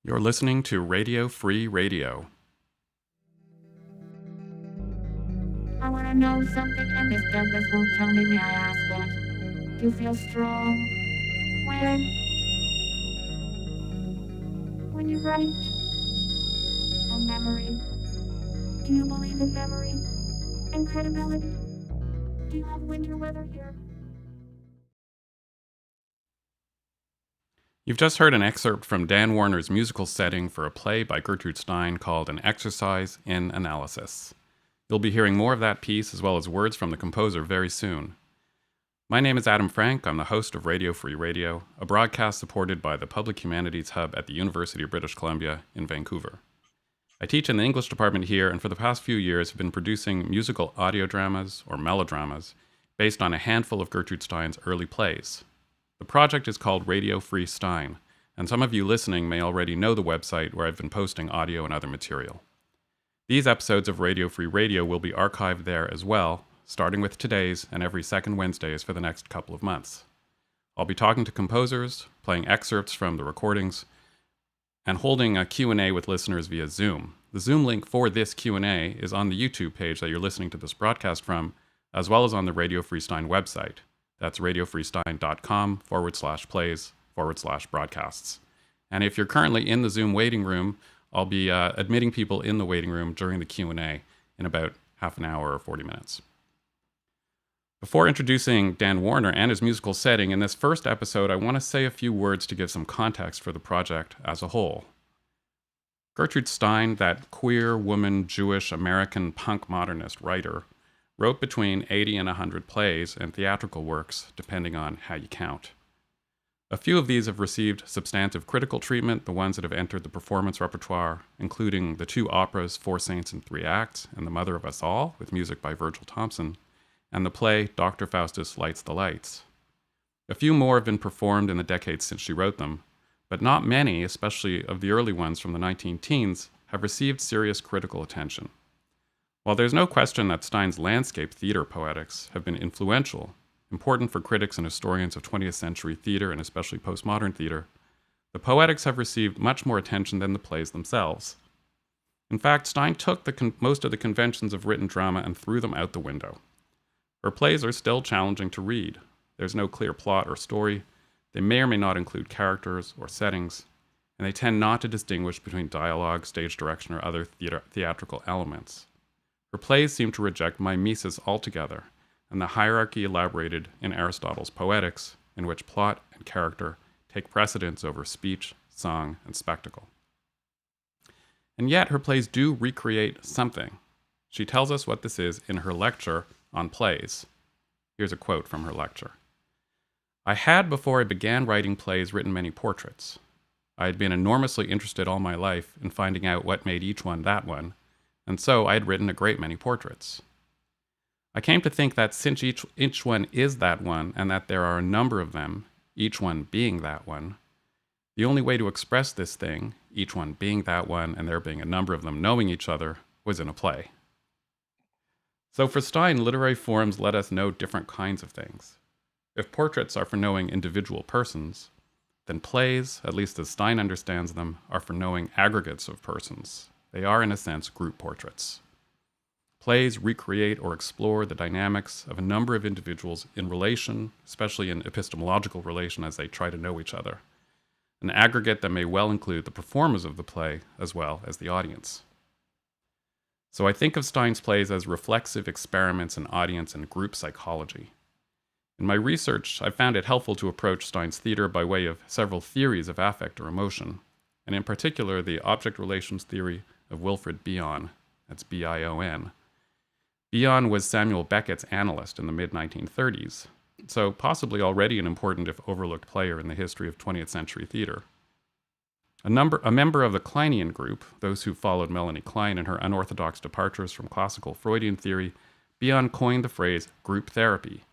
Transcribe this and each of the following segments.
You're listening to Radio Free Radio. I want to know something and Miss Douglas won't tell me. May I ask what? You feel strong when you write a memory. Do you believe in memory and credibility? Do you have winter weather here? You've just heard an excerpt from Dan Warner's musical setting for a play by Gertrude Stein called An Exercise in Analysis. You'll be hearing more of that piece as well as words from the composer very soon. My name is Adam Frank. I'm the host of Radio Free Radio, a broadcast supported by the Public Humanities Hub at the University of British Columbia in Vancouver. I teach in the English department here, and for the past few years have been producing musical audio dramas or melodramas based on a handful of Gertrude Stein's early plays. The project is called Radio Free Stein, and some of you listening may already know the website where I've been posting audio and other material. These episodes of Radio Free Radio will be archived there as well, starting with today's and every second Wednesdays for the next couple of months. I'll be talking to composers, playing excerpts from the recordings, and holding a Q&A with listeners via Zoom. The Zoom link for this Q&A is on the YouTube page that you're listening to this broadcast from, as well as on the Radio Free Stein website. That's radiofreestein.com/plays/broadcasts. And if you're currently in the Zoom waiting room, I'll be admitting people in the waiting room during the Q&A in about half an hour or 40 minutes. Before introducing Dan Warner and his musical setting, in this first episode, I want to say a few words to give some context for the project as a whole. Gertrude Stein, that queer woman, Jewish American punk modernist writer, wrote between 80 and 100 plays and theatrical works, depending on how you count. A few of these have received substantive critical treatment, the ones that have entered the performance repertoire, including the two operas Four Saints in Three Acts and The Mother of Us All, with music by Virgil Thompson, and the play Dr. Faustus Lights the Lights. A few more have been performed in the decades since she wrote them, but not many, especially of the early ones from the 19-teens, have received serious critical attention. While there's no question that Stein's landscape theater poetics have been influential, important for critics and historians of 20th century theater and especially postmodern theater, the poetics have received much more attention than the plays themselves. In fact, Stein took most of the conventions of written drama and threw them out the window. Her plays are still challenging to read. There's no clear plot or story. They may or may not include characters or settings, and they tend not to distinguish between dialogue, stage direction, or other theatrical elements. Her plays seem to reject mimesis altogether, and the hierarchy elaborated in Aristotle's Poetics, in which plot and character take precedence over speech, song, and spectacle. And yet, her plays do recreate something. She tells us what this is in her lecture on plays. Here's a quote from her lecture. "I had, before I began writing plays, written many portraits. I had been enormously interested all my life in finding out what made each one that one, and so I had written a great many portraits. I came to think that since each one is that one, and that there are a number of them, each one being that one, the only way to express this thing, each one being that one, and there being a number of them knowing each other, was in a play." So for Stein, literary forms let us know different kinds of things. If portraits are for knowing individual persons, then plays, at least as Stein understands them, are for knowing aggregates of persons. They are, in a sense, group portraits. Plays recreate or explore the dynamics of a number of individuals in relation, especially in epistemological relation as they try to know each other, an aggregate that may well include the performers of the play as well as the audience. So I think of Stein's plays as reflexive experiments in audience and group psychology. In my research, I found it helpful to approach Stein's theater by way of several theories of affect or emotion, and in particular the object relations theory of Wilfred Bion. That's Bion. Bion was Samuel Beckett's analyst in the mid-1930s, so possibly already an important if overlooked player in the history of 20th century theater. A member of the Kleinian group, those who followed Melanie Klein in her unorthodox departures from classical Freudian theory, Bion coined the phrase group therapy,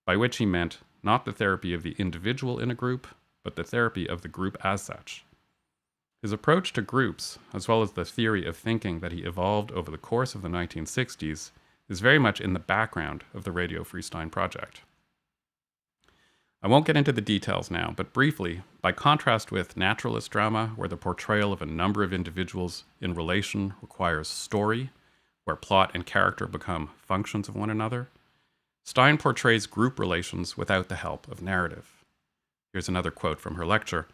by which he meant not the therapy of the individual in a group, but the therapy of the group as such. His approach to groups, as well as the theory of thinking that he evolved over the course of the 1960s, is very much in the background of the Radio Free Stein project. I won't get into the details now, but briefly, by contrast with naturalist drama, where the portrayal of a number of individuals in relation requires story, where plot and character become functions of one another, Stein portrays group relations without the help of narrative. Here's another quote from her lecture.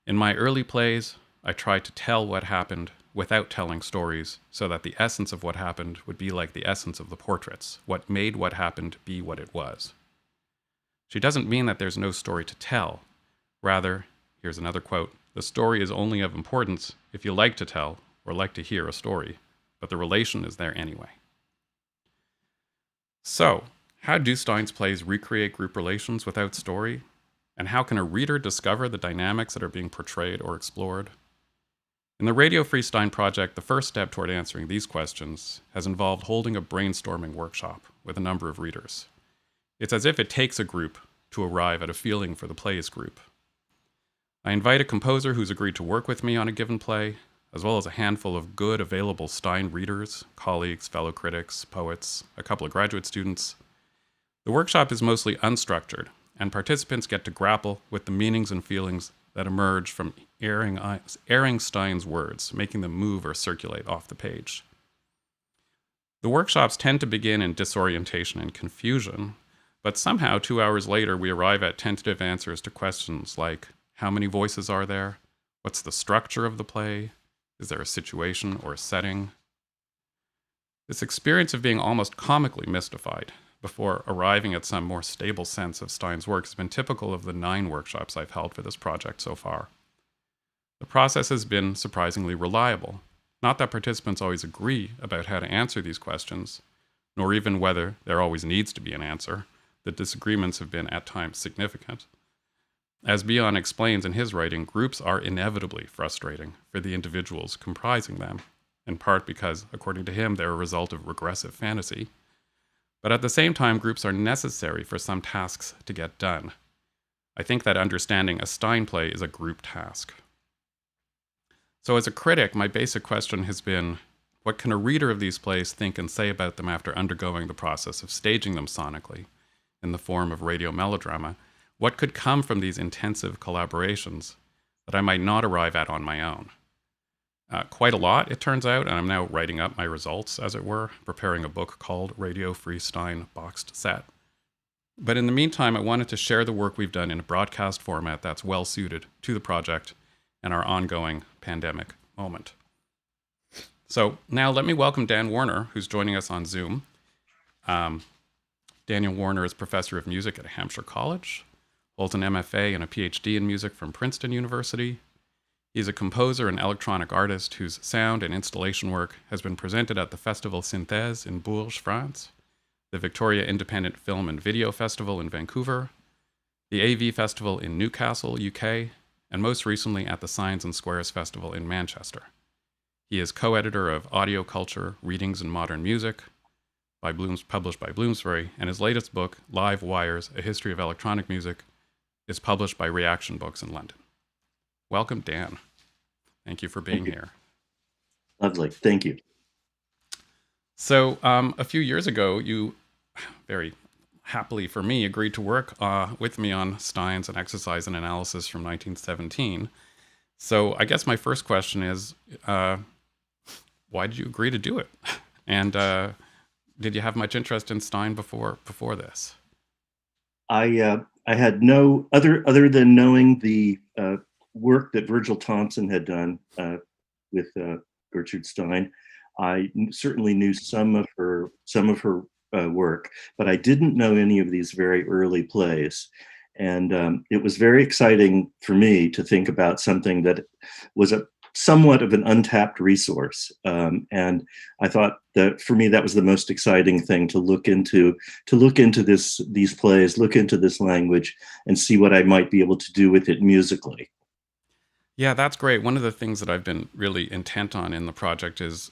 In my early plays, I tried to tell what happened without telling stories, so that the essence of what happened would be like the essence of the portraits, what made what happened be what it was. She doesn't mean that there's no story to tell. Rather, here's another quote, the story is only of importance if you like to tell or like to hear a story, but the relation is there anyway. So, how do Stein's plays recreate group relations without story? And how can a reader discover the dynamics that are being portrayed or explored? In the Radio Free Stein project, the first step toward answering these questions has involved holding a brainstorming workshop with a number of readers. It's as if it takes a group to arrive at a feeling for the play's group. I invite a composer who's agreed to work with me on a given play, as well as a handful of good available Stein readers, colleagues, fellow critics, poets, a couple of graduate students. The workshop is mostly unstructured, and participants get to grapple with the meanings and feelings that emerge from airing Stein's words, making them move or circulate off the page. The workshops tend to begin in disorientation and confusion, but somehow 2 hours later we arrive at tentative answers to questions like, how many voices are there? What's the structure of the play? Is there a situation or a setting? This experience of being almost comically mystified before arriving at some more stable sense of Stein's work has been typical of the 9 workshops I've held for this project so far. The process has been surprisingly reliable. Not that participants always agree about how to answer these questions, nor even whether there always needs to be an answer. The disagreements have been at times significant. As Bion explains in his writing, groups are inevitably frustrating for the individuals comprising them, in part because, according to him, they're a result of regressive fantasy. But at the same time, groups are necessary for some tasks to get done. I think that understanding a Stein play is a group task. So as a critic, my basic question has been, what can a reader of these plays think and say about them after undergoing the process of staging them sonically in the form of radio melodrama? What could come from these intensive collaborations that I might not arrive at on my own? Quite a lot, it turns out, and I'm now writing up my results, as it were, preparing a book called Radio Free Stein Boxed Set. But in the meantime, I wanted to share the work we've done in a broadcast format that's well suited to the project and our ongoing pandemic moment. So now let me welcome Dan Warner, who's joining us on Zoom. Daniel Warner is professor of music at Hampshire College, holds an MFA and a PhD in music from Princeton University. He's a composer and electronic artist whose sound and installation work has been presented at the Festival Synthèse in Bourges, France, the Victoria Independent Film and Video Festival in Vancouver, the AV Festival in Newcastle, UK, and most recently at the Signs and Squares Festival in Manchester. He is co-editor of Audio Culture, Readings in Modern Music, published by Bloomsbury, and his latest book, Live Wires, A History of Electronic Music, is published by Reaction Books in London. Welcome, Dan. Thank you for being here. Lovely. Thank you. So a few years ago, you very happily for me agreed to work with me on Stein's An Exercise in Analysis from 1917. So I guess my first question is, why did you agree to do it? And did you have much interest in Stein before this? I had no other than knowing the work that Virgil Thompson had done with Gertrude Stein. I certainly knew some of her work, but I didn't know any of these very early plays. And it was very exciting for me to think about something that was somewhat of an untapped resource. And I thought that for me, that was the most exciting thing to look into these plays, look into this language, and see what I might be able to do with it musically. Yeah, that's great. One of the things that I've been really intent on in the project is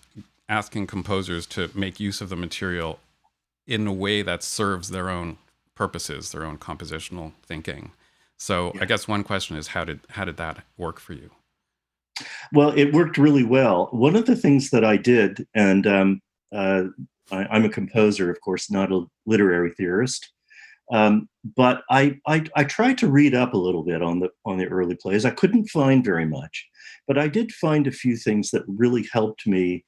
asking composers to make use of the material in a way that serves their own purposes, their own compositional thinking. So yeah. I guess one question is, how did that work for you? Well, it worked really well. One of the things that I did, and I'm a composer, of course, not a literary theorist. But I tried to read up a little bit on the early plays. I couldn't find very much, but I did find a few things that really helped me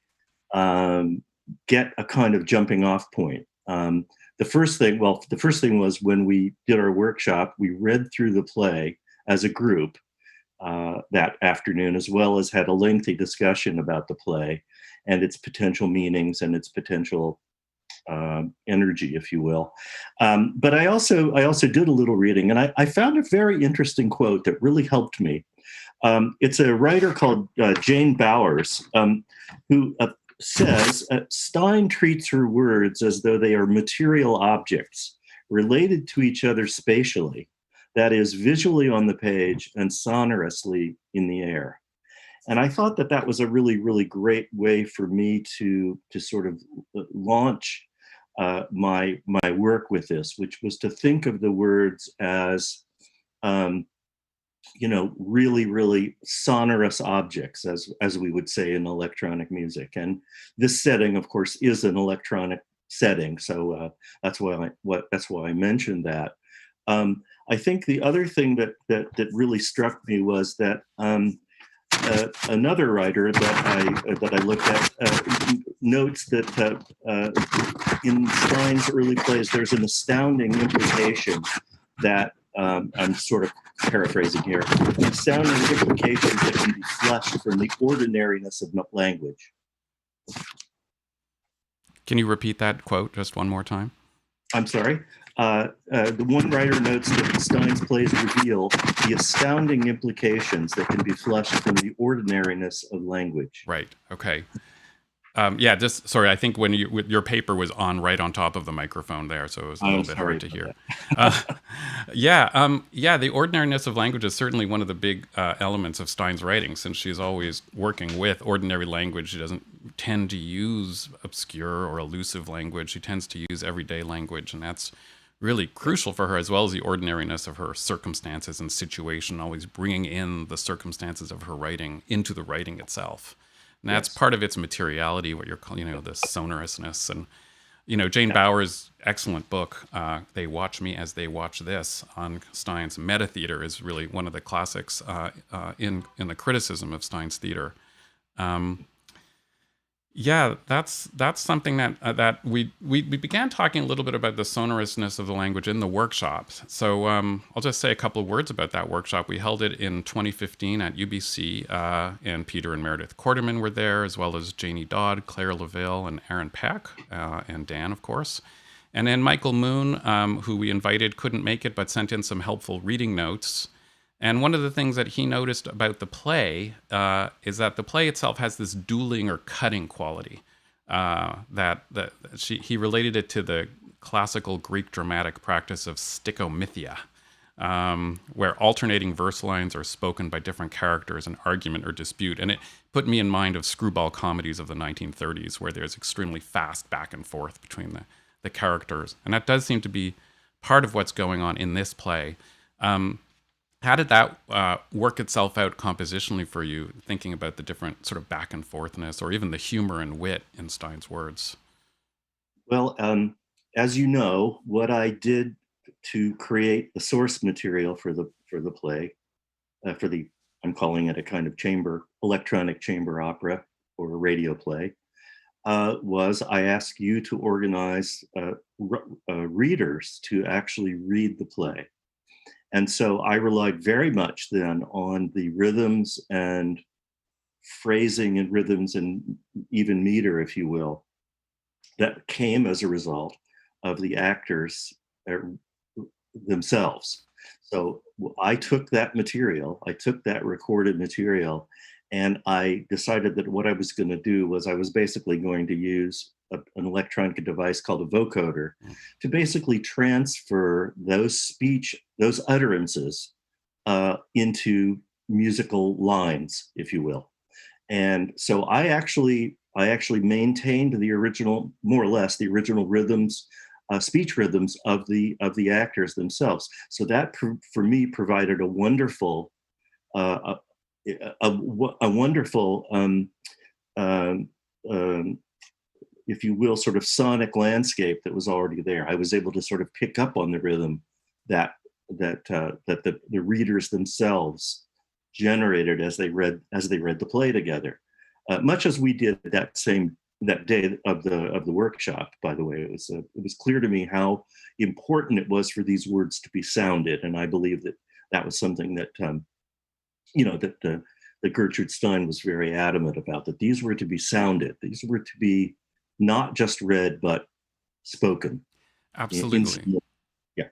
get a kind of jumping off point. The first thing was when we did our workshop, we read through the play as a group that afternoon, as well as had a lengthy discussion about the play and its potential meanings and its potential energy, if you will. But I also did a little reading, and I found a very interesting quote that really helped me. It's a writer called Jane Bowers, who says, Stein treats her words as though they are material objects related to each other spatially, that is, visually on the page and sonorously in the air. And I thought that was a really, really great way for me to sort of launch my work with this, which was to think of the words as really, really sonorous objects, as we would say in electronic music. And this setting, of course, is an electronic setting, so that's why I mentioned that. I think the other thing that really struck me was that another writer that I looked at notes that in Stein's early plays, there's an astounding implication that I'm sort of paraphrasing here. Astounding implications that can be fleshed from the ordinariness of language. Can you repeat that quote just one more time? I'm sorry. The one writer notes that Stein's plays reveal the astounding implications that can be fleshed from the ordinariness of language. Right. Okay. Sorry. I think when your paper was right on top of the microphone there, so it was a little bit hard to hear. The ordinariness of language is certainly one of the big elements of Stein's writing, since she's always working with ordinary language. She doesn't tend to use obscure or elusive language. She tends to use everyday language, and that's really crucial for her, as well as the ordinariness of her circumstances and situation, always bringing in the circumstances of her writing into the writing itself. And that's part of its materiality, what you're calling, the sonorousness. And, Jane Bowers' excellent book, They Watch Me as They Watch This, on Stein's meta theater, is really one of the classics in the criticism of Stein's theater. That's something that we began talking a little bit about the sonorousness of the language in the workshops. So I'll just say a couple of words about that workshop. We held it in 2015 at UBC, and Peter and Meredith Quarterman were there, as well as Janie Dodd, Claire LaVille, and Aaron Peck, and Dan, of course. And then Michael Moon, who we invited, couldn't make it, but sent in some helpful reading notes. And one of the things that he noticed about the play is that the play itself has this dueling or cutting quality. He related it to the classical Greek dramatic practice of sticomythia, where alternating verse lines are spoken by different characters in argument or dispute. And it put me in mind of screwball comedies of the 1930s, where there's extremely fast back and forth between the characters. And that does seem to be part of what's going on in this play. How did that work itself out compositionally for you, thinking about the different sort of back and forthness, or even the humor and wit in Stein's words? Well, as you know, what I did to create the source material for the play, I'm calling it a kind of electronic chamber opera or a radio play, was I asked you to organize readers to actually read the play. And so I relied very much then on the rhythms and phrasing and rhythms and even meter, if you will, that came as a result of the actors themselves. So I took that recorded material, and I decided that what I was going to do was I was basically going to use an electronic device called a vocoder to basically transfer those utterances into musical lines, if you will. And so I actually maintained the original, more or less, the original rhythms, speech rhythms of the actors themselves. So that for me provided a wonderful if you will, sort of sonic landscape that was already there. I was able to sort of pick up on the rhythm that the readers themselves generated as they read the play together, much as we did that day of the workshop. By the way, it was clear to me how important it was for these words to be sounded, and I believe that was something that that Gertrude Stein was very adamant about, that these were to be sounded, these were to be not just read but spoken. Absolutely. Yeah.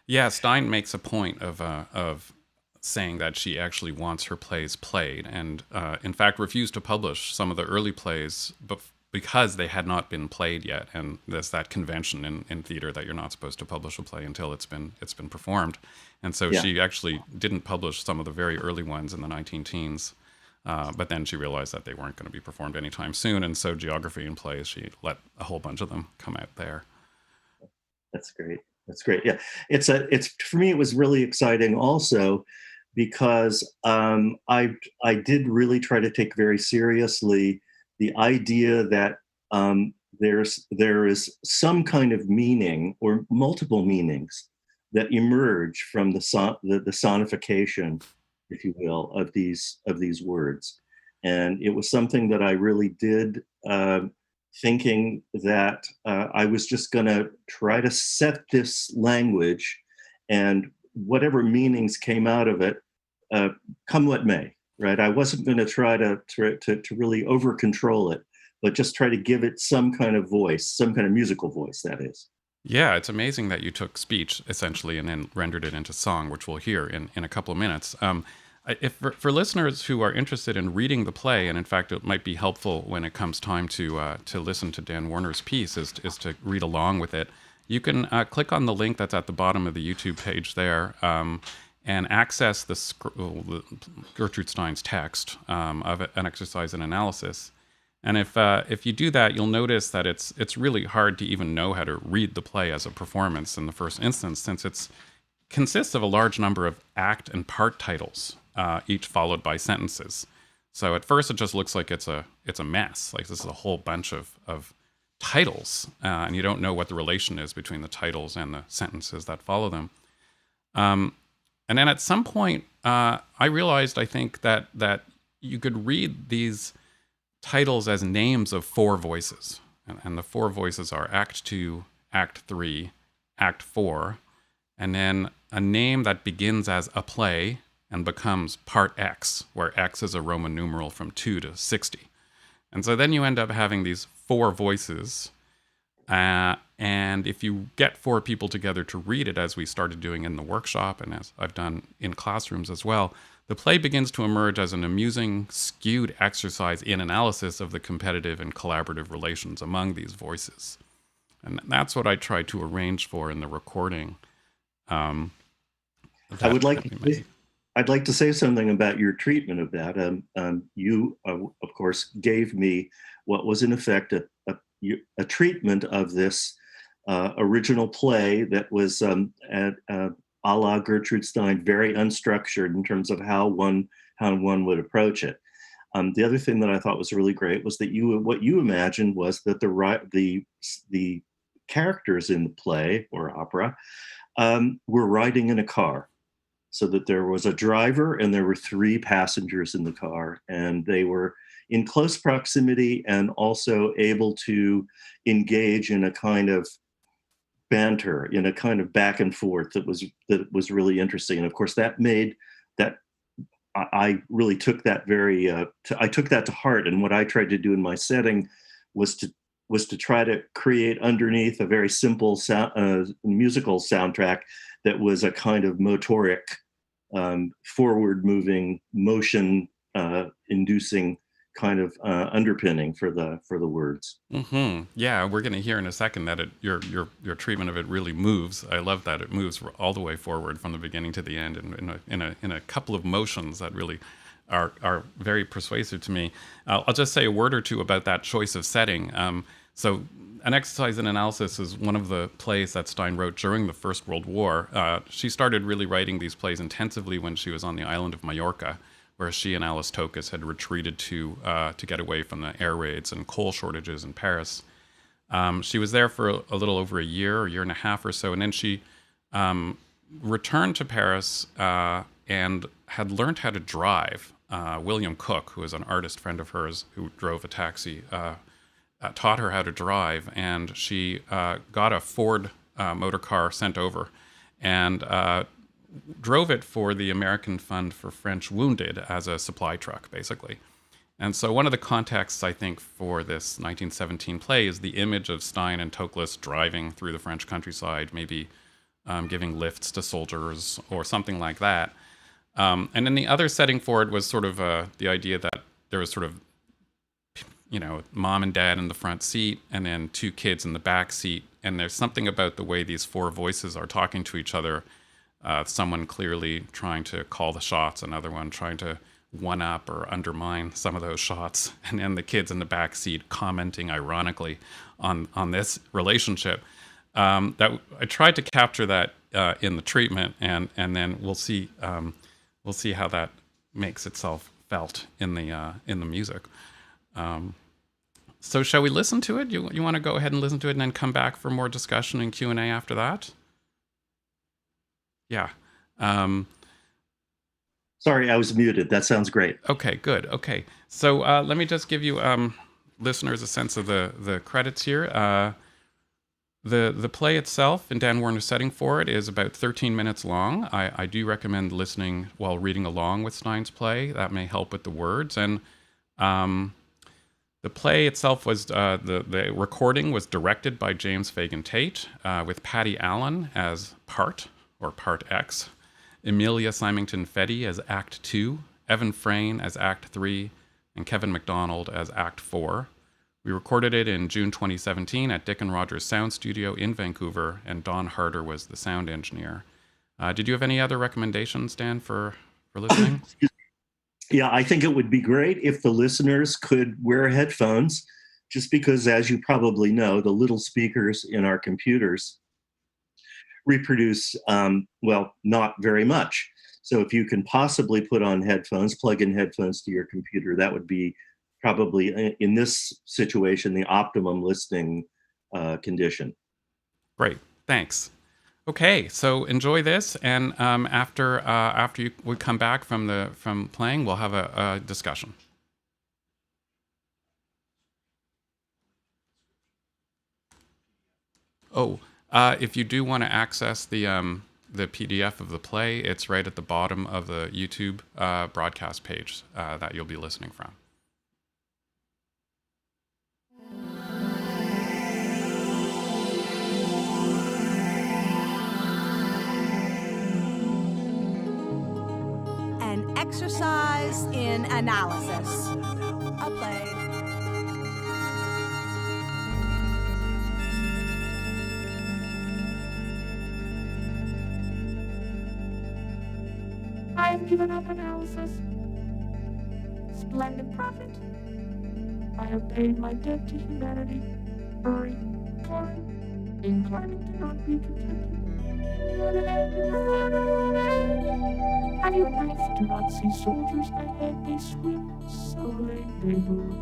Yeah, Stein makes a point of saying that she actually wants her plays played, and in fact refused to publish some of the early plays because they had not been played yet. And there's that convention in theater that you're not supposed to publish a play until it's been performed. And so she actually didn't publish some of the very early ones in the 19-teens. But then she realized that they weren't going to be performed anytime soon. And so Geography and Plays, she let a whole bunch of them come out there. That's great. Yeah. It's for me, it was really exciting also because I did really try to take very seriously the idea that there is some kind of meaning or multiple meanings that emerge from the sonification, if you will, of these words. And it was something that I really did, thinking that I was just going to try to set this language, and whatever meanings came out of it, come what may. Right? I wasn't going to try to really over control it, but just try to give it some kind of voice, some kind of musical voice, that is. Yeah, it's amazing that you took speech, essentially, and then rendered it into song, which we'll hear in a couple of minutes. If for listeners who are interested in reading the play, and in fact it might be helpful when it comes time to listen to Dan Warner's piece, is to read along with it, you can click on the link that's at the bottom of the YouTube page there, and access the Gertrude Stein's text of an exercise in analysis. And if you do that, you'll notice that it's really hard to even know how to read the play as a performance in the first instance, since it consists of a large number of act and part titles, each followed by sentences. So at first it just looks like it's a mess, like this is a whole bunch of titles, and you don't know what the relation is between the titles and the sentences that follow them. And then at some point, I realized, I think, that you could read these titles as names of four voices. And the four voices are Act 2, Act 3, Act 4, and then a name that begins as a play and becomes Part X, where X is a Roman numeral from 2 to 60. And so then you end up having these four voices. And if you get four people together to read it, as we started doing in the workshop and as I've done in classrooms as well, the play begins to emerge as an amusing, skewed exercise in analysis of the competitive and collaborative relations among these voices. And that's what I tried to arrange for in the recording. I'd like to say something about your treatment of that. You, of course, gave me what was in effect a treatment of this original play that was a la Gertrude Stein, very unstructured in terms of how one would approach it. The other thing that I thought was really great was that what you imagined was that the characters in the play or opera were riding in a car, so that there was a driver and there were three passengers in the car, and they were in close proximity and also able to engage in a kind of banter, in a kind of back and forth that was really interesting. And of course, that made that I really took that I took that to heart. And what I tried to do in my setting was to try to create underneath a very simple musical soundtrack that was a kind of motoric, forward-moving, motion-inducing kind of underpinning for the words. Mm-hmm. Yeah, we're going to hear in a second that your treatment of it really moves. I love that it moves all the way forward from the beginning to the end, and in a couple of motions that really are very persuasive to me. I'll just say a word or two about that choice of setting. So, An Exercise in Analysis is one of the plays that Stein wrote during the First World War. She started really writing these plays intensively when she was on the island of Majorca, where she and Alice Tokas had retreated to get away from the air raids and coal shortages in Paris. She was there for a little over a year and a half or so, and then she returned to Paris and had learned how to drive. William Cook, who was an artist friend of hers who drove a taxi, taught her how to drive, and she got a Ford motor car sent over and drove it for the American Fund for French Wounded as a supply truck, basically. And so one of the contexts, I think, for this 1917 play is the image of Stein and Toklas driving through the French countryside, maybe giving lifts to soldiers or something like that. And then the other setting for it was sort of the idea that there was sort of, mom and dad in the front seat and then two kids in the back seat. And there's something about the way these four voices are talking to each other. Someone clearly trying to call the shots, another one trying to one up or undermine some of those shots, and then the kids in the back seat commenting ironically on this relationship. That I tried to capture that in the treatment, and then we'll see how that makes itself felt in the music. So shall we listen to it? You want to go ahead and listen to it and then come back for more discussion and Q&A after that? Yeah. Sorry, I was muted. That sounds great. Okay, good. Okay. So let me just give you listeners a sense of the credits here. The play itself in Dan Warner's setting for it is about 13 minutes long. I do recommend listening while reading along with Stein's play. That may help with the words. And the play itself was, the recording was directed by James Fagan Tate with Patty Allen as Part X, Emilia Symington Fetty as Act 2, Evan Frayne as Act 3, and Kevin MacDonald as Act 4. We recorded it in June 2017 at Dick and Rogers Sound Studio in Vancouver, and Don Harder was the sound engineer. Did you have any other recommendations, Dan, for listening? Yeah, I think it would be great if the listeners could wear headphones, just because, as you probably know, the little speakers in our computers reproduce, not very much. So if you can possibly put on headphones, plug in headphones to your computer, that would be probably, in this situation, the optimum listening condition. Great, thanks. Okay, so enjoy this, and after we come back from playing, we'll have a discussion. Oh, if you do want to access the PDF of the play, it's right at the bottom of the YouTube broadcast page that you'll be listening from. An exercise in analysis. A play. I've given up analysis. Splendid prophet. I have paid my debt to humanity. Hurry, climb, inclining to not be contented. Have you eyes do not see soldiers ahead? They swim, so late they move.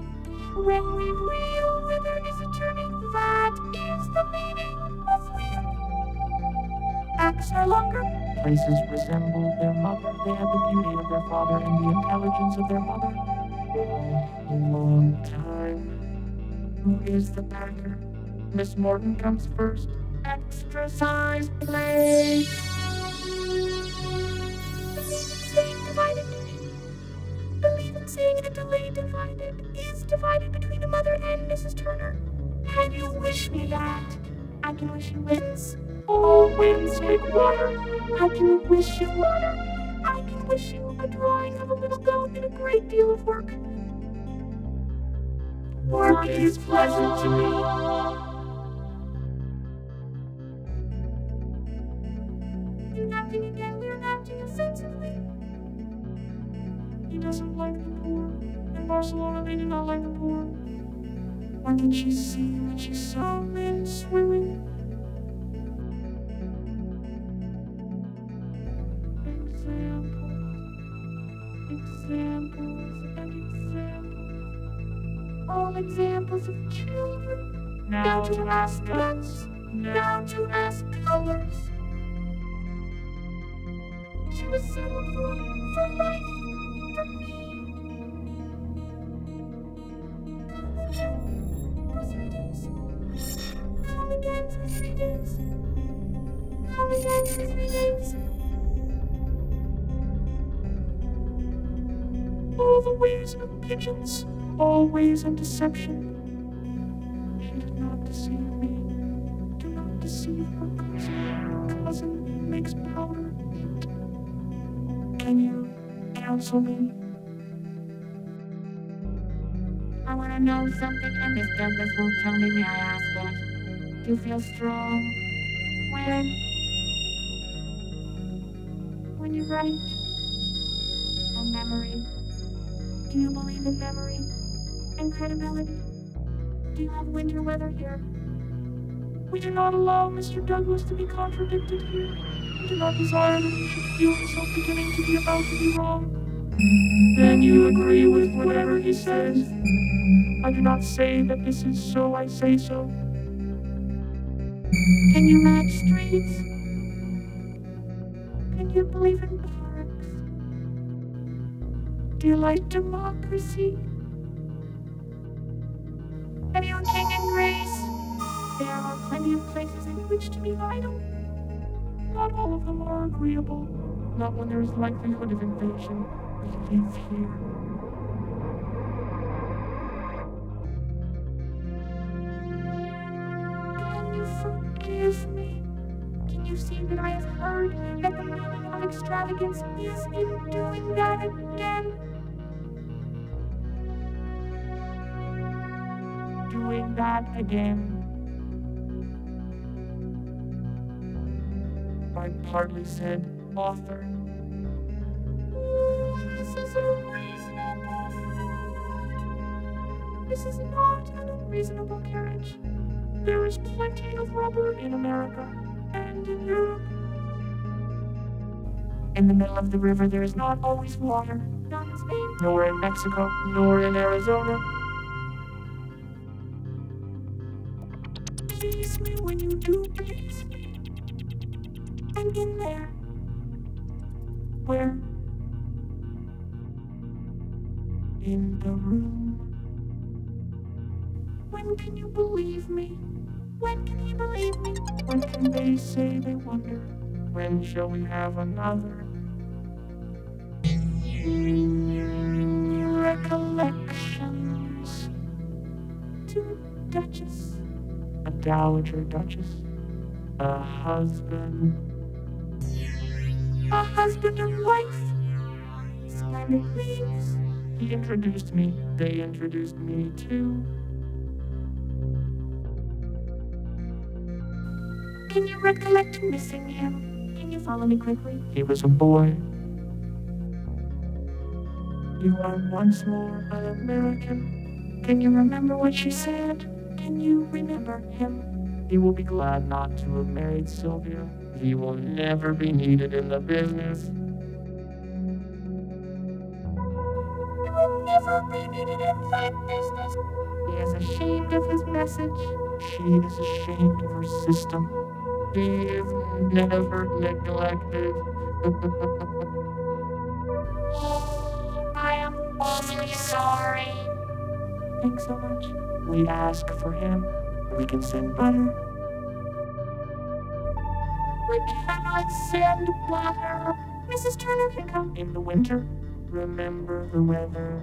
When we wheel, where there is a turning, that is the meaning of wheel. Acts are longer. Places resemble their mother. They have the beauty of their father and the intelligence of their mother. A long time. Who is the backer? Miss Morton comes first. Exercise play. Saying divided. Believe in saying it, delay divided is divided between a mother and Mrs. Turner. Can you wish me that? I can wish you winds. All winds make water. I can wish you water. I can wish you a drawing of a little goat and a great deal of work. Work is pleasant to me. You're acting again, we're acting offensively. He doesn't like the poor, and Barcelona they do not like the poor. Why can she see that she saw men swimming? Examples and examples. All examples of children now to ask guts, now to ask colors. She was settled for life, for me. All the ways of pigeons, always in deception. She did not deceive me. Do not deceive her cousin. Her cousin makes powder. Can you counsel me? I want to know something and Miss Douglas won't tell me. May I ask what? You feel strong when you write a memory. Do you believe in memory and credibility? Do you have winter weather here? We do not allow Mr. Douglas to be contradicted here. We do not desire that he should feel himself beginning to be about to be wrong. Then you agree with whatever he says. I do not say that this is so, I say so. Can you match streets? Can you believe in parks? Do you like democracy? Have you king and grace? There are plenty of places in which to be idle. Not all of them are agreeable. Not when there is likelihood of invasion. We live here. Can you forgive me? Can you see that I have heard that the meaning of extravagance is in doing that again? Doing that again. I partly said author. This is unreasonable. This is not an unreasonable carriage. There is plenty of rubber in America and in Europe. In the middle of the river there is not always water. Not in Spain, nor in Mexico, nor in Arizona. Please me when you do, please me. I'm in there. Where? In the room. When can you believe me? When can he believe me? When can they say they wonder? When shall we have another? Recollections. To Duchess. A dowager duchess. A husband. A husband and wife. Splendid things. He introduced me. They introduced me too. Can you recollect missing him? Can you follow me quickly? He was a boy. You are once more an American. Can you remember what she said? Can you remember him? He will be glad not to have married Sylvia. He will never be needed in the business. He will never be needed in that business. He is ashamed of his message. She is ashamed of her system. He is never neglected. I am awfully sorry. Thanks so much. We ask for him. We can send butter. We cannot send butter. Mrs. Turner can come in the winter. Remember the weather.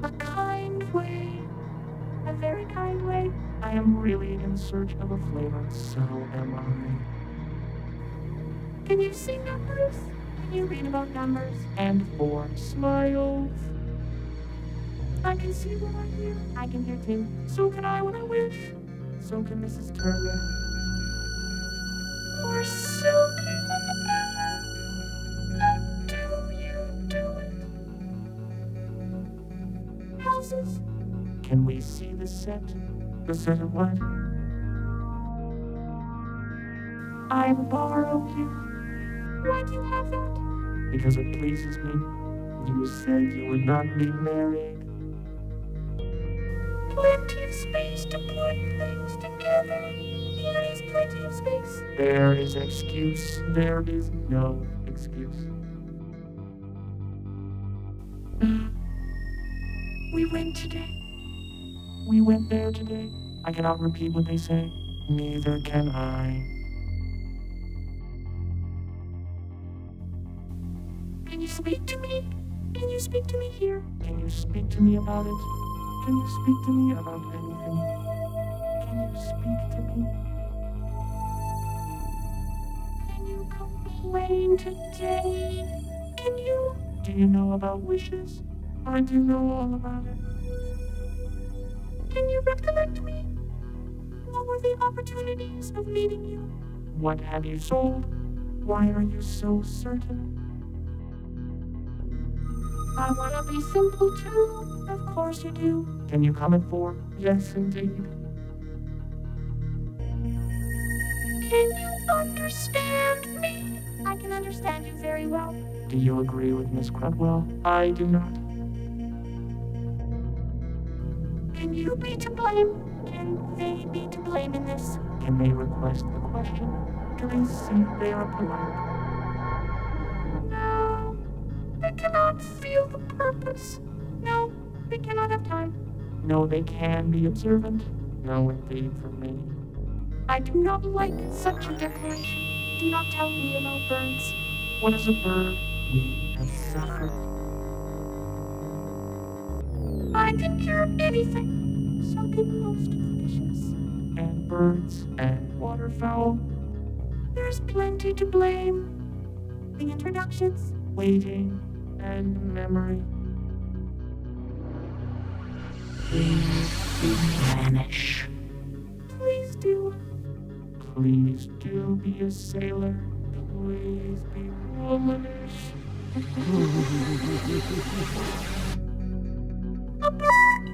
A kind way. A very kind way. I am really in search of a flavor. So am I. Can you see numbers? Can you read about numbers? And 4 smiles. I can see what I hear. I can hear too. So can I when I wish. So can Mrs. Turner. Or so can how do you do it? Houses. Can we see the set? The set of what? I borrow you. Why do you have that? Because it pleases me. You said you would not be married. plenty of space to put things together. There is plenty of space. There is excuse. There is no excuse. We went today. We went there today. I cannot repeat what they say. Neither can I. Can you speak to me? Can you speak to me here? Can you speak to me about it? Can you speak to me about anything? Can you speak to me? Can you complain today? Can you? Do you know about wishes? I do know all about it. Can you recollect me? What were the opportunities of meeting you? What have you sold? Why are you so certain? I wanna be simple too. Of course you do. Can you come at 4? Yes, indeed. Can you understand me? I can understand you very well. Do you agree with Miss Crudwell? I do not. Can you be to blame? Can they be to blame in this? Can they request the question? Do they see they are polite? No. They cannot feel the purpose. No, they cannot have time. No, they can be observant. No, indeed, for me. I do not like such a declaration. Do not tell me about birds. What is a bird? We have suffered. I can hear anything. So can most fishes. And birds and waterfowl. There's plenty to blame. The introductions. Waiting and memory. Please vanish. Please do. Please do be a sailor. Please be womanish. A bird!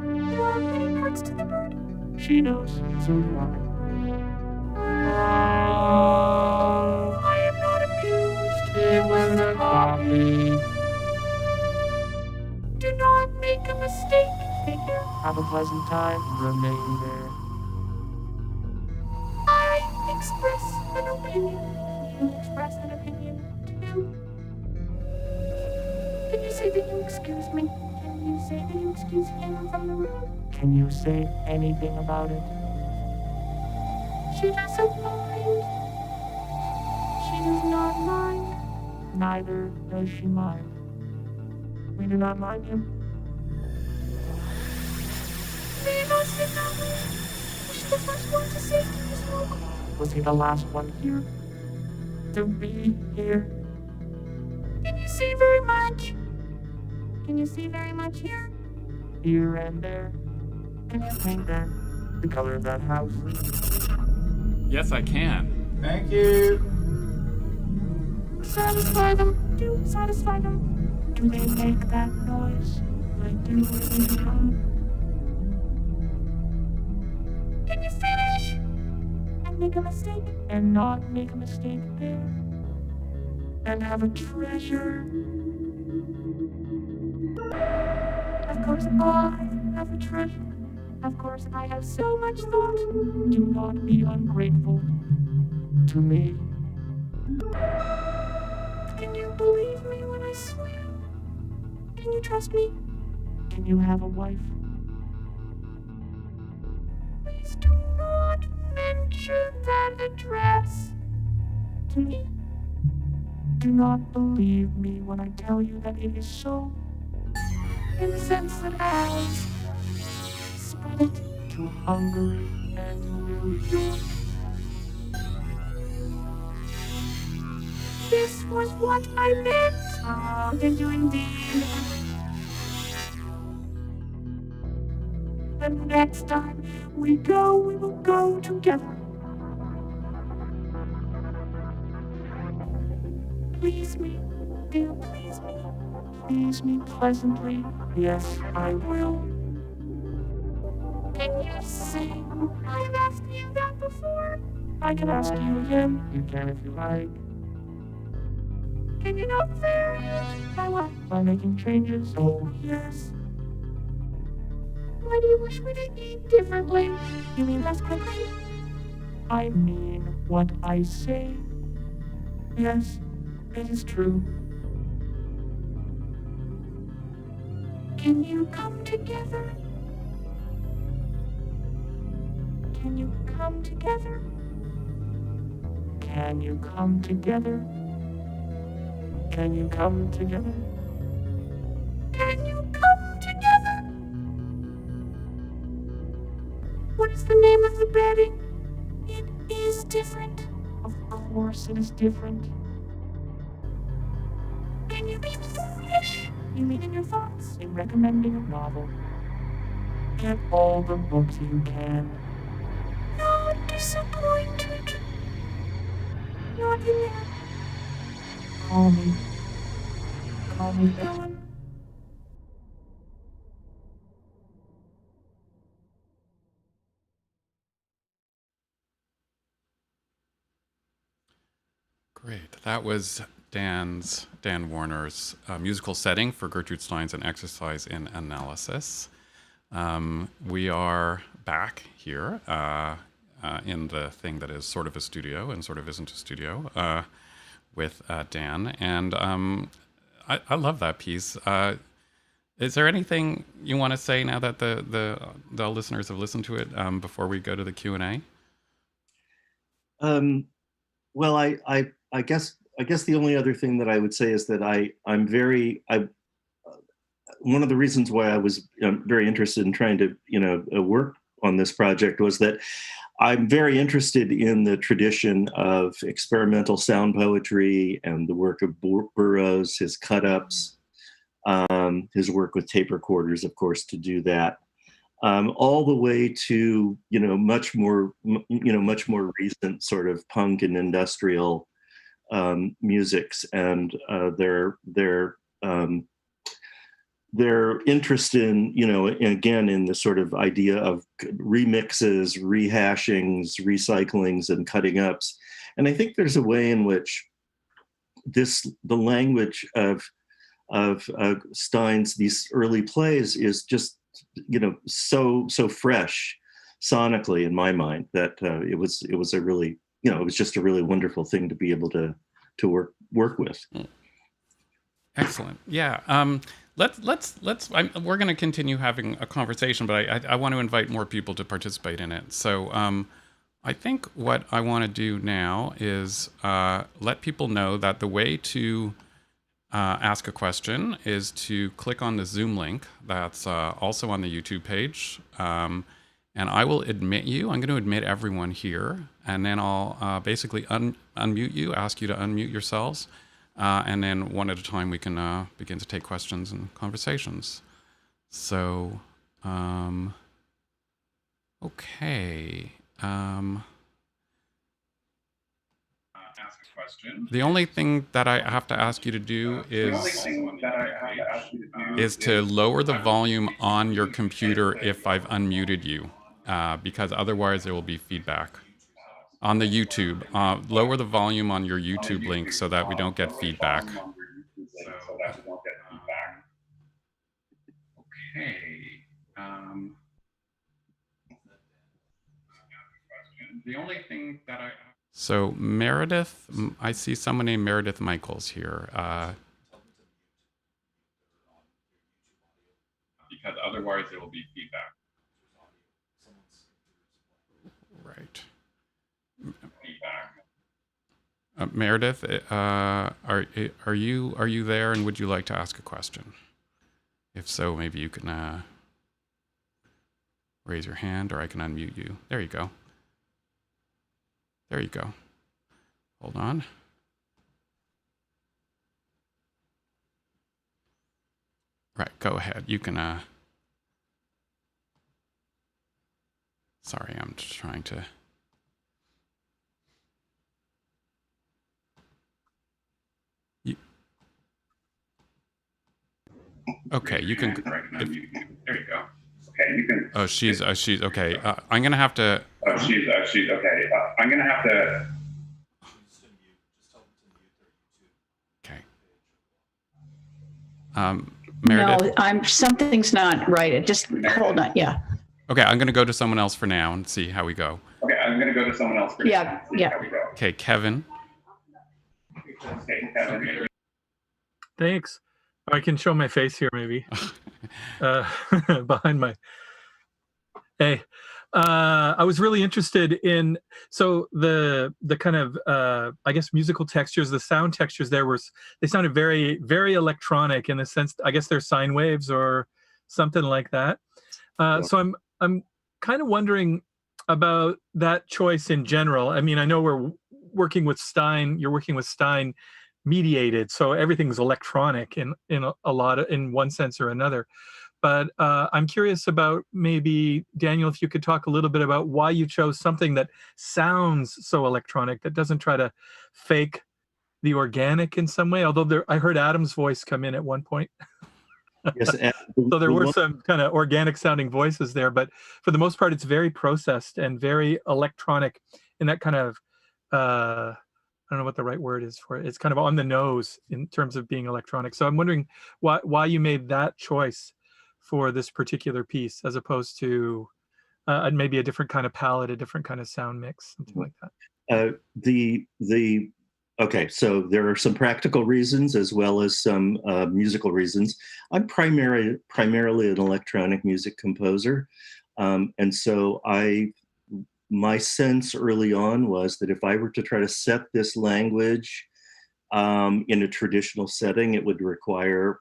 There are many parts to the bird. She knows, so do I. I am not amused. It was a copy. Do not make a mistake, figure. Have a pleasant time. Remain there. I express an opinion. You express an opinion, too. Can you say that you excuse me? Can you say that you excuse him from the room? Can you say anything about it? She doesn't mind. She does not mind. Neither does she mind. We do not mind him. They must have not mind. Was she the first one to say he was welcome? Was he the last one here? To be here? Can you see very much? Can you see very much here? Here and there? Can you paint that? The color of that house? Yes, I can. Thank you. Satisfy them. Do satisfy them. Do they make that noise? I do in time. Can you finish? And make a mistake? And not make a mistake there? And have a treasure? Of course I have a treasure. Of course I have so much thought. Do not be ungrateful to me. Can you believe me when I swear? Can you trust me? Can you have a wife? Please do not mention that address to me. Do not believe me when I tell you that it is so. In the sense that as spread it. To Hungary and New York. This was what I meant. Did you indeed? And next time we will go together. Please me, dear, please me. Please me pleasantly. Yes, I will. Can you sing? I've asked you that before. I can ask you again. You can if you like. Can you not vary? By what? By making changes. Oh, Yes. Why do you wish me to eat differently? You mean less quickly? I mean what I say. Yes, it is true. Can you come together? Can you come together? Can you come together? Can you come together? Can you come together? What is the name of the bedding? It is different. Of course it is different. Can you be foolish? You mean in your thoughts? In recommending a novel, get all the books you can. Not disappointed. Not in there. Call me. Call me Ellen. Great. That was Dan Warner's musical setting for Gertrude Stein's An Exercise in Analysis. We are back here in the thing that is sort of a studio and sort of isn't a studio with Dan. And I love that piece. Is there anything you want to say now that the listeners have listened to it before we go to the Q&A? Well, I guess the only other thing that I would say is that one of the reasons why I was very interested in trying to work on this project was that I'm very interested in the tradition of experimental sound poetry and the work of Burroughs, his cut-ups, his work with tape recorders, of course, to do that. All the way to much more recent sort of punk and industrial musics, and their interest in again in the sort of idea of remixes, rehashings, recyclings, and cutting ups. And I think there's a way in which the language of Stein's these early plays is just so fresh sonically in my mind that it was a really it was just a really wonderful thing to be able to work with. Excellent. Yeah. We're going to continue having a conversation, but I want to invite more people to participate in it. So I think what I want to do now is let people know that the way to ask a question is to click on the Zoom link that's also on the YouTube page. And I will admit you. I'm going to admit everyone here. And then I'll basically unmute you, ask you to unmute yourselves. And then one at a time we can begin to take questions and conversations. So, okay. Ask a question. The only thing that I have to ask you to do is to lower the volume on your computer if I've unmuted you, because otherwise there will be feedback. On the YouTube, lower the volume on your YouTube link so that we don't get feedback. Okay. The only thing that So Meredith, I see someone named Meredith Michaels here. Because otherwise there will be feedback. Right. Meredith, are you there, and would you like to ask a question? If so, maybe you can raise your hand, or I can unmute you. There you go. There you go. Hold on. Right, go ahead. You can. Sorry, I'm just trying to. Okay, you can. There you go. Okay, you can. Oh, she's okay. I'm gonna have to. Oh, she's okay. I'm gonna have to. Okay. Meredith? No, something's not right. It just, hold on. Yeah. Okay, I'm going to go to someone else for now and see how we go. Yeah. Okay, Kevin. Thanks. I can show my face here, maybe. Behind my... Hey. I was really interested in, so the kind of, I guess, musical textures, the sound textures they sounded very, very electronic in the sense, I guess they're sine waves or something like that. So I'm kind of wondering about that choice in general. I mean, I know we're working with Stein, you're working with Stein mediated, so everything's electronic in one sense or another. But I'm curious about, maybe, Daniel, if you could talk a little bit about why you chose something that sounds so electronic, that doesn't try to fake the organic in some way. Although I heard Adam's voice come in at one point. Yes, so there were some kind of organic sounding voices there, but for the most part, it's very processed and very electronic in that kind of, I don't know what the right word is for it. It's kind of on the nose in terms of being electronic. So I'm wondering why you made that choice for this particular piece, as opposed to maybe a different kind of palette, a different kind of sound mix, something like that. Okay, so there are some practical reasons as well as some musical reasons. I'm primarily an electronic music composer, and so my sense early on was that if I were to try to set this language in a traditional setting, it would require,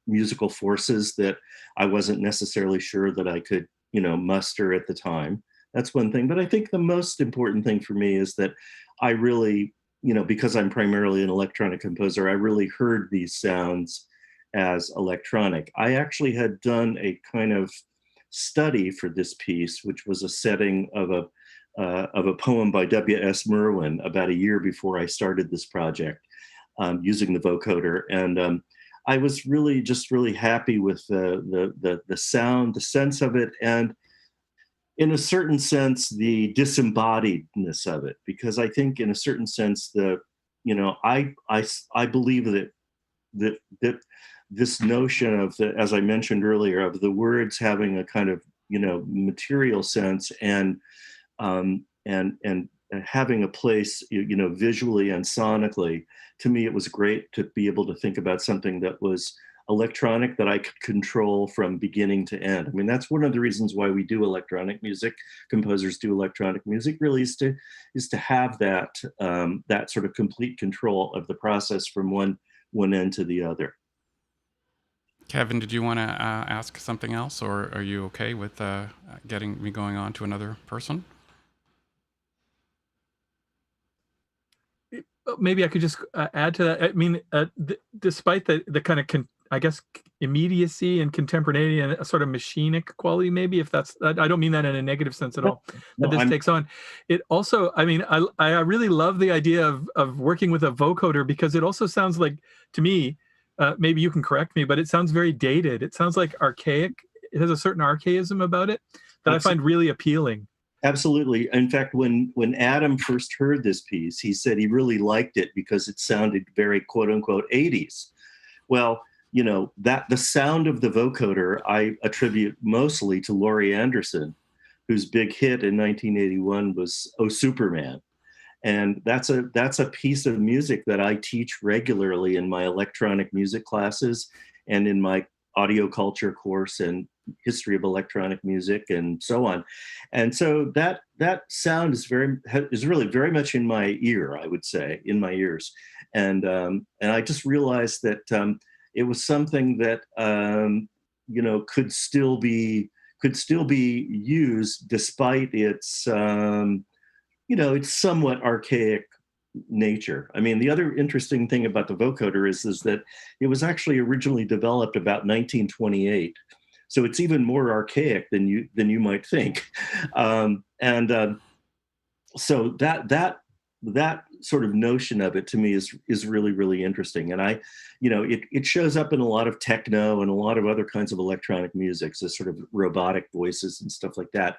musical forces that I wasn't necessarily sure that I could, muster at the time. That's one thing. But I think the most important thing for me is that I really, because I'm primarily an electronic composer, I really heard these sounds as electronic. I actually had done a kind of study for this piece, which was a setting of a poem by W.S. Merwin about a year before I started this project, using the vocoder. And I was really happy with the sound, the sense of it, and in a certain sense, the disembodiedness of it. Because I think, in a certain sense, I believe that this notion of as I mentioned earlier, of the words having a kind of material sense and having a place, visually and sonically. To me, it was great to be able to think about something that was electronic, that I could control from beginning to end. I mean, that's one of the reasons why we do electronic music. Composers do electronic music, really, is to have that sort of complete control of the process from one end to the other. Kevin, did you want to ask something else, or are you okay with getting me going on to another person? Maybe I could just add to that. I mean, despite the kind of, I guess, immediacy and contemporaneity and a sort of machinic quality, maybe, if that's, I don't mean that in a negative sense at all, that this takes on. It also, I mean, I really love the idea of working with a vocoder, because it also sounds like, to me, maybe you can correct me, but it sounds very dated. It sounds like archaic. It has a certain archaism about it that I find really appealing. Absolutely. In fact, when Adam first heard this piece, he said he really liked it because it sounded very quote unquote 80s. Well, that the sound of the vocoder I attribute mostly to Laurie Anderson, whose big hit in 1981 was "Oh Superman." And that's a piece of music that I teach regularly in my electronic music classes and in my audio culture course and history of electronic music and so on. And so that sound is really very much in my ear, I would say, in my ears. And I just realized that it was something that could still be used despite its its somewhat archaic nature. I mean, the other interesting thing about the vocoder is that it was actually originally developed about 1928. So it's even more archaic than you might think. So that sort of notion of it to me is really, really interesting. And it shows up in a lot of techno and a lot of other kinds of electronic music, so sort of robotic voices and stuff like that.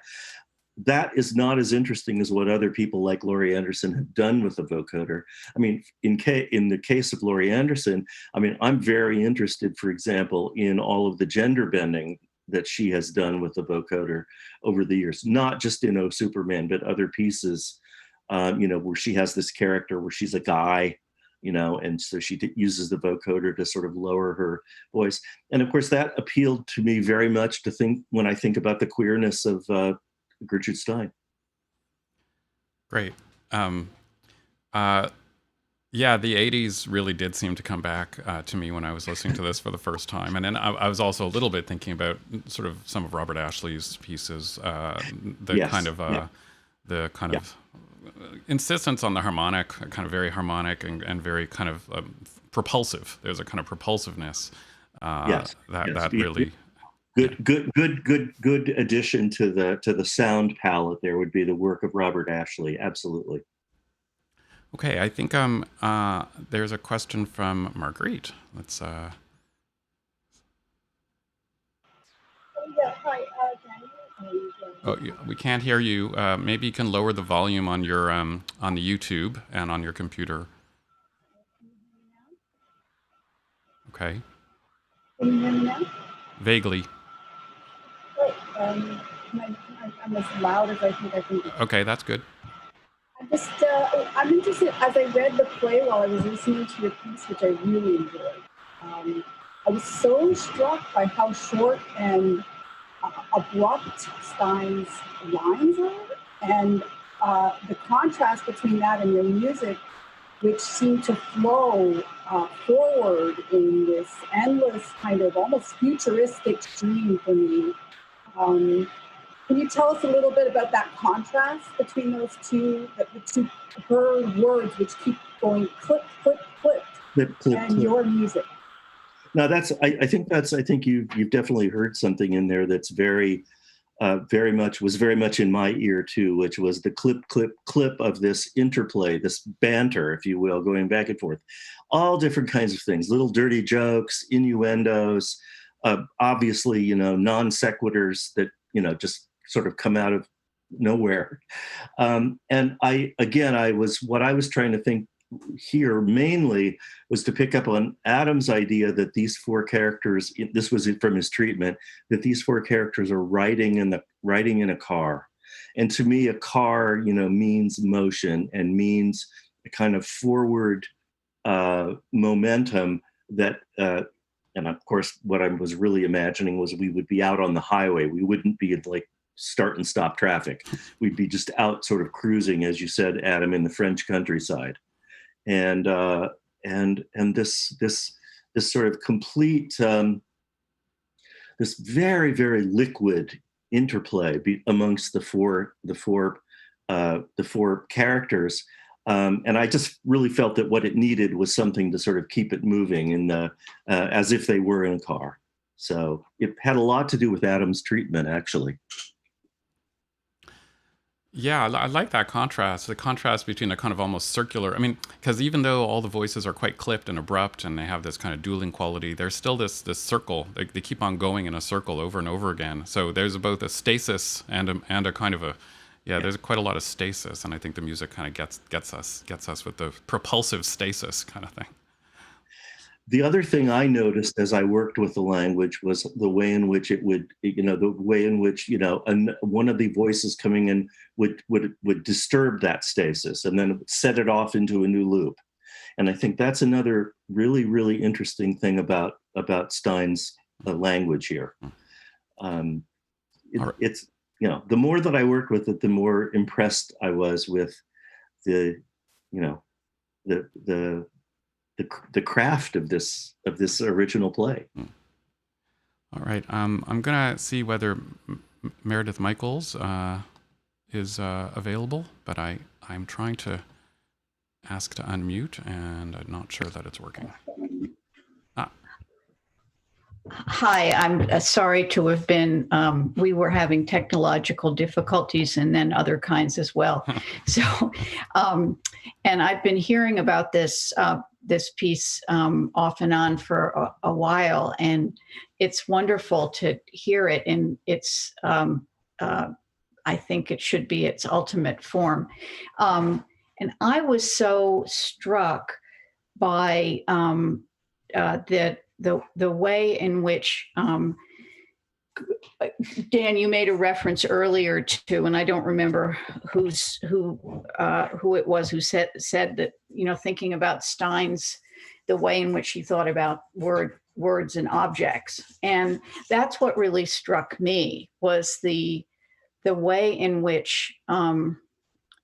that is not as interesting as what other people like Laurie Anderson have done with the vocoder. I mean, in the case of Laurie Anderson, I mean, I'm very interested, for example, in all of the gender bending that she has done with the vocoder over the years, not just in Oh Superman, but other pieces, where she has this character where she's a guy, and so she uses the vocoder to sort of lower her voice. And of course, that appealed to me very much when I think about the queerness of Gertrude Stein. Great. Yeah, the 80s really did seem to come back to me when I was listening to this for the first time. And then I was also a little bit thinking about sort of some of Robert Ashley's pieces, the kind of insistence on the harmonic, kind of very harmonic and very kind of propulsive. There's a kind of propulsiveness that really... Good addition to the sound palette. There would be the work of Robert Ashley. Absolutely. Okay, I think there's a question from Marguerite. Let's. Yeah, hi. Oh, we can't hear you. Maybe you can lower the volume on your on the YouTube and on your computer. Okay. Can you hear me now? Vaguely. I'm as loud as I think I can be. Okay, that's good. I'm interested, as I read the play while I was listening to your piece, which I really enjoyed. I was so struck by how short and abrupt Stein's lines are, and the contrast between that and your music, which seemed to flow forward in this endless kind of almost futuristic stream for me. Can you tell us a little bit about that contrast between those two, her words, which keep going clip, clip, clip, and your music? Now I think you've definitely heard something in there that's very much in my ear too, which was the clip, clip, clip of this interplay, this banter, if you will, going back and forth, all different kinds of things, little dirty jokes, innuendos, obviously, non sequiturs that, just sort of come out of nowhere. And what I was trying to think here mainly was to pick up on Adam's idea that these four characters, this was from his treatment, that these four characters are riding in a car. And to me, a car, means motion and means a kind of forward momentum that, and of course, what I was really imagining was we would be out on the highway. We wouldn't be like start and stop traffic. We'd be just out sort of cruising, as you said, Adam, in the French countryside. And this sort of complete, this very, very liquid interplay amongst the four characters. And I just really felt that what it needed was something to sort of keep it moving as if they were in a car. So it had a lot to do with Adam's treatment, actually. Yeah, I like that contrast, the contrast between a kind of almost circular, because even though all the voices are quite clipped and abrupt and they have this kind of dueling quality, there's still this circle. They keep on going in a circle over and over again. So there's both a stasis and a kind of there's quite a lot of stasis, and I think the music kind of gets us with the propulsive stasis kind of thing. The other thing I noticed as I worked with the language was the way in which it would, one of the voices coming in would disturb that stasis and then it would set it off into a new loop. And I think that's another really, really interesting thing about Stein's language here. It's, the more that I worked with it, the more impressed I was with the craft of this original play. All right, I'm gonna see whether Meredith Michaels is available, but I'm trying to ask to unmute, and I'm not sure that it's working. Hi, I'm sorry to have been, we were having technological difficulties and then other kinds as well. So, and I've been hearing about this piece off and on for a while, and it's wonderful to hear it in its I think it should be its ultimate form. And I was so struck by the way in which Dan, you made a reference earlier to, and I don't remember who it was who said that, thinking about Stein's, the way in which he thought about words and objects. And that's what really struck me, was the way in which,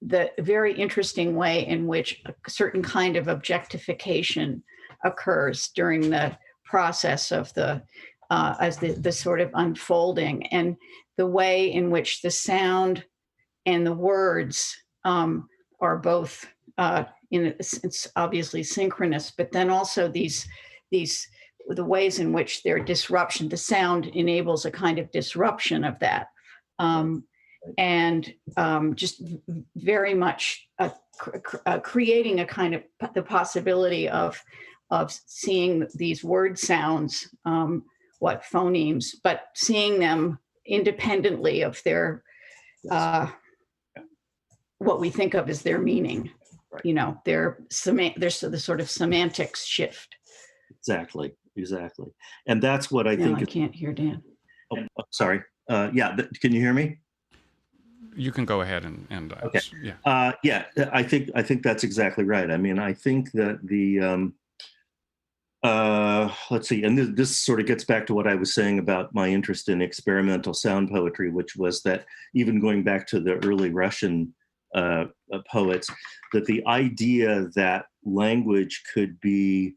the very interesting way in which a certain kind of objectification occurs during the process of as the sort of unfolding, and the way in which the sound and the words are both it's obviously synchronous, but then also the ways in which their disruption, the sound enables a kind of disruption of that, and just very much creating a kind of the possibility of seeing these word sounds, phonemes, but seeing them independently of their what we think of as their meaning. Their the sort of semantics shift. Exactly. And that's what I think. I can't hear Dan. Oh, sorry. Can you hear me? You can go ahead and okay. Yeah. I think that's exactly right. I mean, I think that the let's see, and this sort of gets back to what I was saying about my interest in experimental sound poetry, which was that even going back to the early Russian poets, that the idea that language could be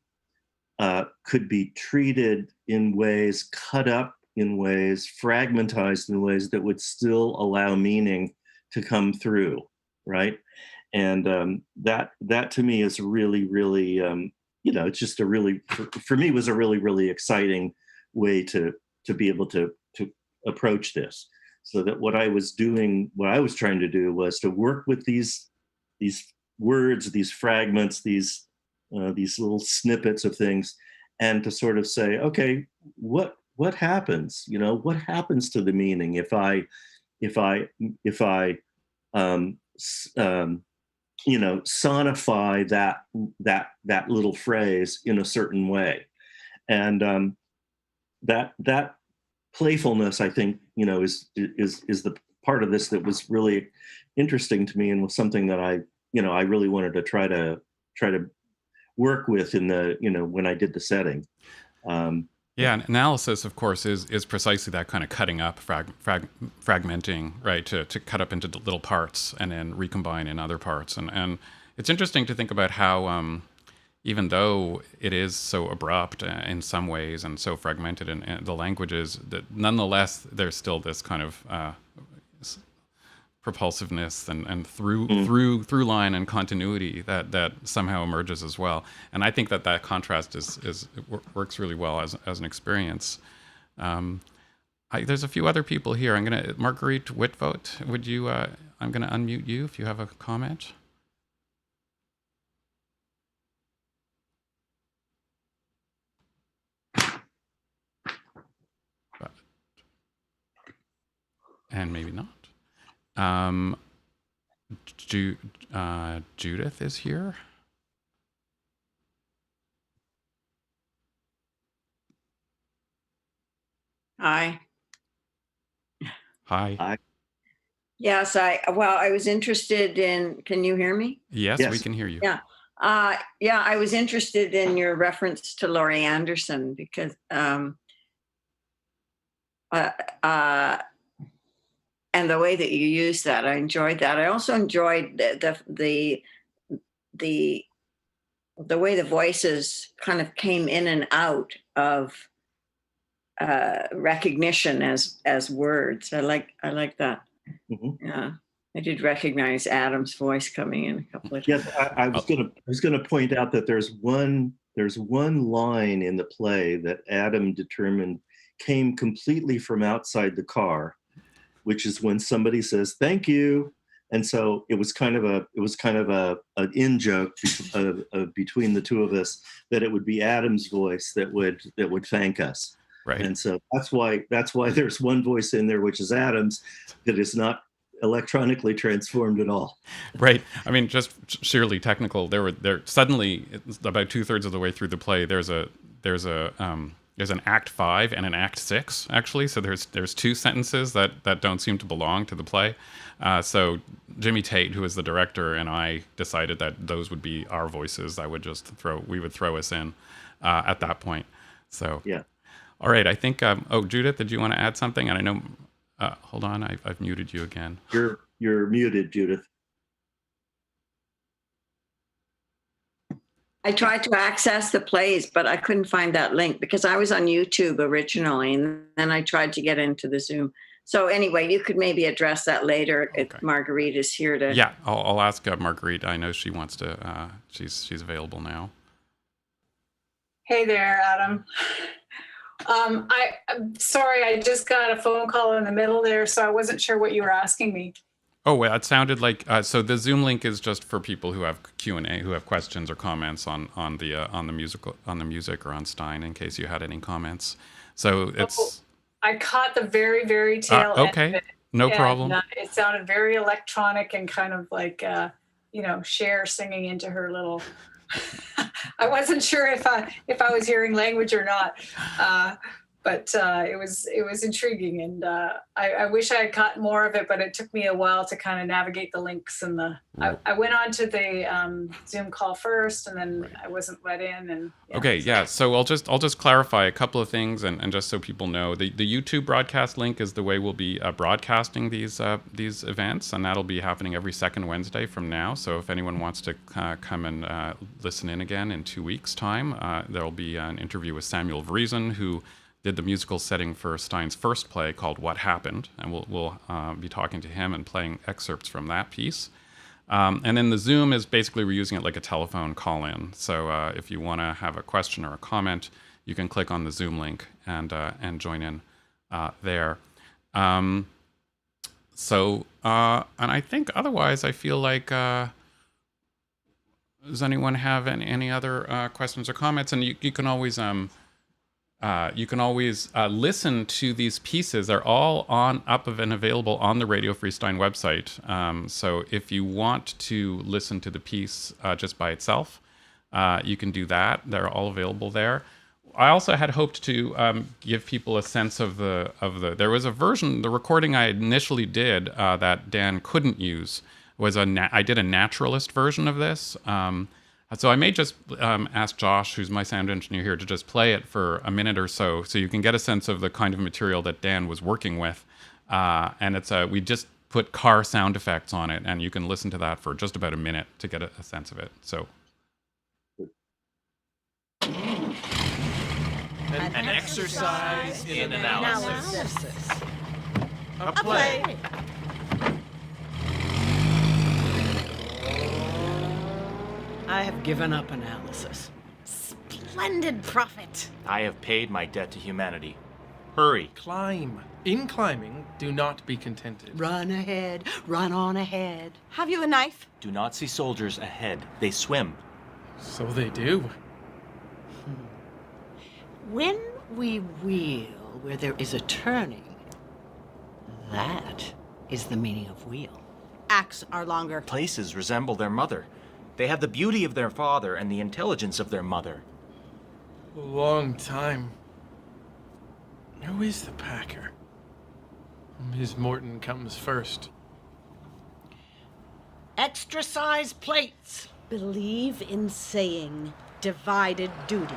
treated in ways, cut up in ways, fragmentized in ways that would still allow meaning to come through, right? And that to me is really, really, it's just a really, for me, was a really, really exciting way to be able to approach this. So that what I was trying to do was to work with these words, these fragments, these little snippets of things, and to sort of say, okay, what happens? What happens to the meaning if I sonify that little phrase in a certain way, and that playfulness, I think, is the part of this that was really interesting to me, and was something that I really wanted to try to work with in the when I did the setting. And analysis, of course, is precisely that kind of cutting up, fragmenting, right? To cut up into little parts and then recombine in other parts. And it's interesting to think about how, even though it is so abrupt in some ways and so fragmented in the languages, that nonetheless there's still this kind of propulsiveness and through line and continuity that somehow emerges as well. And I think that contrast works really well as an experience. There's a few other people here. Marguerite Whitvote, would you? I'm gonna unmute you if you have a comment. And maybe not. Judith is here. Hi. Hi. Yes, I was interested in, can you hear me? Yes, we can hear you. Yeah. I was interested in your reference to Laurie Anderson, because and the way that you use that, I enjoyed that. I also enjoyed the way the voices kind of came in and out of recognition as words. I like that. Mm-hmm. Yeah, I did recognize Adam's voice coming in a couple of times. Yes, I was gonna point out that there's one line in the play that Adam determined came completely from outside the car, which is when somebody says thank you, and so it was kind of an in joke between the two of us, that it would be Adam's voice that would thank us. Right. And so that's why there's one voice in there, which is Adam's, that is not electronically transformed at all. Right. I mean, just sheerly technical. There suddenly about 2/3 of the way through the play, there's an Act 5 and an Act 6 actually. So there's two sentences that don't seem to belong to the play. So Jimmy Tate, who is the director, and I decided that those would be our voices. We would throw us in at that point. So yeah. All right. I think. Judith, did you want to add something? And I know. Hold on. I've muted you again. You're muted, Judith. I tried to access the plays, but I couldn't find that link because I was on YouTube originally, and then I tried to get into the Zoom. So anyway, you could maybe address that later if Marguerite is here to. Yeah, I'll ask Marguerite. I know she wants to. She's available now. Hey there, Adam. I'm sorry, I just got a phone call in the middle there, so I wasn't sure what you were asking me. Oh, well, it sounded like so. The Zoom link is just for people who have Q&A, who have questions or comments on the music or on Stein, in case you had any comments. So it's. I caught the very, very tail end okay, of it. No problem. It sounded very electronic and kind of like Cher singing into her little. I wasn't sure if I was hearing language or not, but it was intriguing, and I wish I had caught more of it, but it took me a while to kind of navigate the links and I went on to the Zoom call first, and then I wasn't let in. And so I'll just clarify a couple of things, and just so people know, the YouTube broadcast link is the way we'll be broadcasting these events, and that'll be happening every second Wednesday from now. So if anyone wants to come and listen in again in 2 weeks' time, there'll be an interview with Samuel Vriezen, who did the musical setting for Stein's first play called What Happened, and we'll be talking to him and playing excerpts from that piece. And then the Zoom is basically, we're using it like a telephone call-in. So if you want to have a question or a comment, you can click on the Zoom link and join in there. And I think otherwise, I feel like, does anyone have any other questions or comments? And you can always listen to these pieces. They're all up and available on the Radio Free Stein website. So if you want to listen to the piece just by itself, you can do that. They're all available there. I also had hoped to give people a sense of the. There was a version, the recording I initially did that Dan couldn't use was I did a naturalist version of this. So I may just ask Josh, who's my sound engineer here, to just play it for a minute or so you can get a sense of the kind of material that Dan was working with. And we just put car sound effects on it, and you can listen to that for just about a minute to get a sense of it. So. An exercise in analysis. A play. I have given up analysis. Splendid prophet. I have paid my debt to humanity. Hurry. Climb. In climbing, do not be contented. Run ahead. Run on ahead. Have you a knife? Do not see soldiers ahead. They swim. So they do. When we wheel where there is a turning, that is the meaning of wheel. Acts are longer. Places resemble their mother. They have the beauty of their father and the intelligence of their mother. A long time. Who is the packer? Ms. Morton comes first. Extra-size plates. Believe in saying divided duty.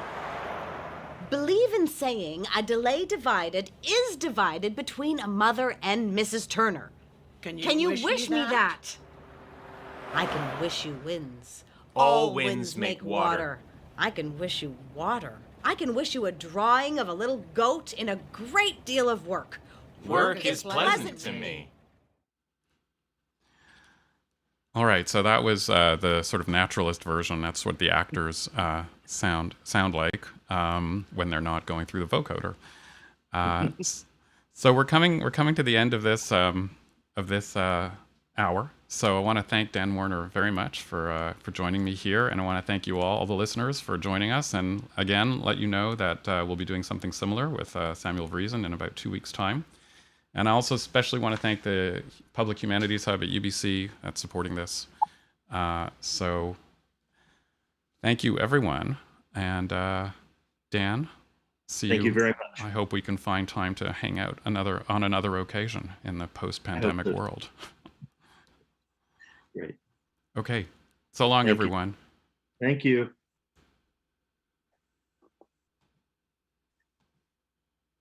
Believe in saying a delay divided is divided between a mother and Mrs. Turner. Can you wish me that? I can wish you winds. All winds make water. I can wish you water. I can wish you a drawing of a little goat in a great deal of work. Work is pleasant to me. All right, so that was the sort of naturalist version. That's what the actors sound like when they're not going through the vocoder. So we're coming to the end of this hour. So I want to thank Dan Warner very much for joining me here, and I want to thank you all the listeners, for joining us. And again, let you know that we'll be doing something similar with Samuel Vriezen in about 2 weeks' time. And I also especially want to thank the Public Humanities Hub at UBC that's supporting this. So thank you, everyone. And Dan, Thank you very much. I hope we can find time to hang out on another occasion in the post-pandemic world. Great. Okay. So long, everyone. Thank you.